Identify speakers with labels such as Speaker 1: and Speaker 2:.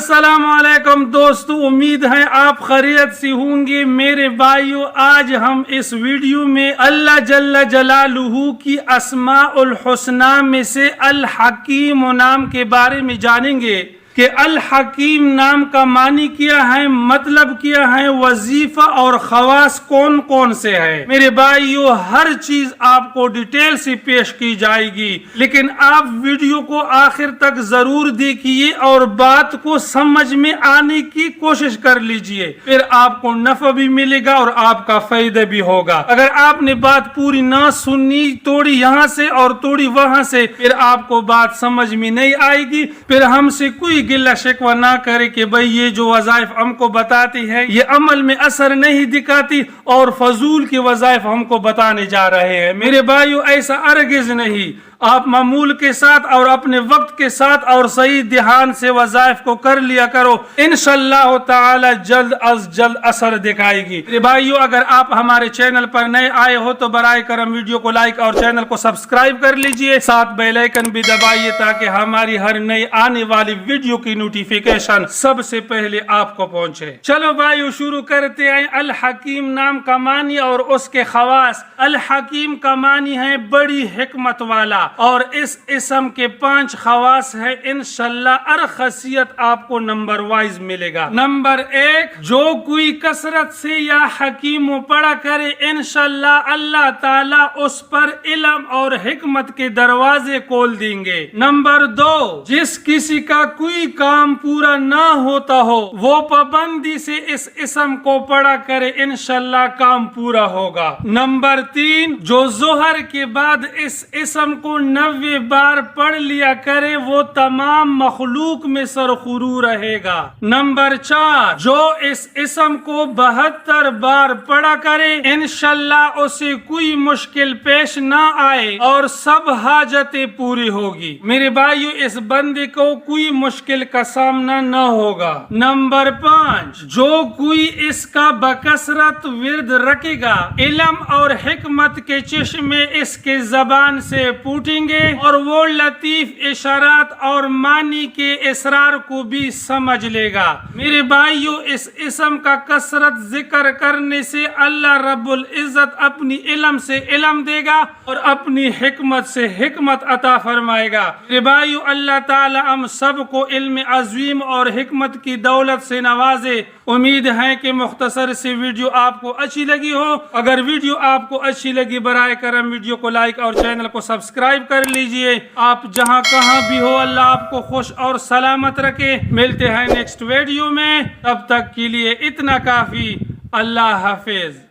Speaker 1: अस्सलाम वालेकुम दोस्तों, उम्मीद है आप खैरियत से होंगे। मेरे भाइयों, आज हम इस वीडियो में अल्लाह जल्ल जलालुहू की अस्माउल हुस्ना में से अल हकीम नाम के बारे में जानेंगे कि अल हकीम नाम का मानी क्या है, मतलब क्या है, वजीफा और खवास कौन कौन से है। मेरे भाइयों, हर चीज आपको डिटेल से पेश की जाएगी, लेकिन आप वीडियो को आखिर तक जरूर देखिए और बात को समझ में आने की कोशिश कर लीजिए, फिर आपको नफा भी मिलेगा और आपका फायदा भी होगा। अगर आपने बात पूरी ना सुनी, तोड़ी यहाँ से और तोड़ी वहां से, फिर आपको बात समझ में नहीं आएगी। फिर हमसे कोई गिल्ला शिकवा ना करे कि भाई ये जो वज़ाइफ हमको बताती है ये अमल में असर नहीं दिखाती और फजूल के वज़ाइफ हमको बताने जा रहे हैं। मेरे भाइयों, ऐसा हरगिज़ नहीं। आप मामूल के साथ और अपने वक्त के साथ और सही ध्यान से वज़ाइफ को कर लिया करो, इंशाअल्लाह ताला जल्द अज जल्द असर दिखाएगी। मेरे भाइयों, अगर आप हमारे चैनल पर नए आए हो तो बराए करम वीडियो को लाइक और चैनल को सब्सक्राइब कर लीजिए, साथ बेल आइकन भी दबाइए ताकि हमारी हर नई आने वाली वीडियो की नोटिफिकेशन सबसे पहले आपको पहुंचे। चलो भाइयों, शुरू करते हैं। अल हकीम नाम का मानी और उसके खवास। अल हकीम का मानी है बड़ी हिकमत वाला, और इस इसम के 5 खवास है। इंशाअल्लाह हर खसियत आपको नंबर वाइज मिलेगा। नंबर 1, जो कोई कसरत से या हकीम पढ़ा करे, इंशाअल्लाह अल्लाह ताला उस पर इल्म और हिकमत के दरवाजे खोल देंगे। नंबर 2, जिस किसी का कोई काम पूरा ना होता हो, वो पाबंदी से इस इसम को पढ़ा करे, इंशाअल्लाह काम पूरा होगा। नंबर 3, जो जोहर के बाद इस इसम को 90 बार पढ़ लिया करे, वो तमाम मखलूक में सरखुरू रहेगा। नंबर 4, जो इस इसम को 72 बार पढ़ा करे, इंशाअल्लाह उसे कोई मुश्किल पेश ना आए और सब हाजतें पूरी होगी। मेरे भाइयों, इस बंदे को कोई मुश्किल का सामना न होगा। नंबर 5, जो कोई इसका बकसरत विर्द रखेगा, इल्म और हिकमत के चश्मे इसके जबान से फूटेंगे और वो लतीफ इशारात और मानी के इसरार को भी समझ लेगा। मेरे भाइयों, इस इसम का कसरत जिक्र करने से अल्लाह रब्बुल इज्जत अपनी इल्म से इल्म देगा और अपनी हिकमत से हिकमत अता फरमाएगा। मेरे भाइयों, अल्लाह ताला हम सबको इल्म अज़ीम और हिकमत की दौलत से नवाजे। उम्मीद है कि मुख्तसर सी वीडियो आपको अच्छी लगी हो। अगर वीडियो आपको अच्छी लगी, बराए करम वीडियो को लाइक और चैनल को सब्सक्राइब कर लीजिए। आप जहां कहां भी हो, अल्लाह आपको खुश और सलामत रखे। मिलते हैं नेक्स्ट वीडियो में, तब तक के लिए इतना काफी। अल्लाह हाफिज।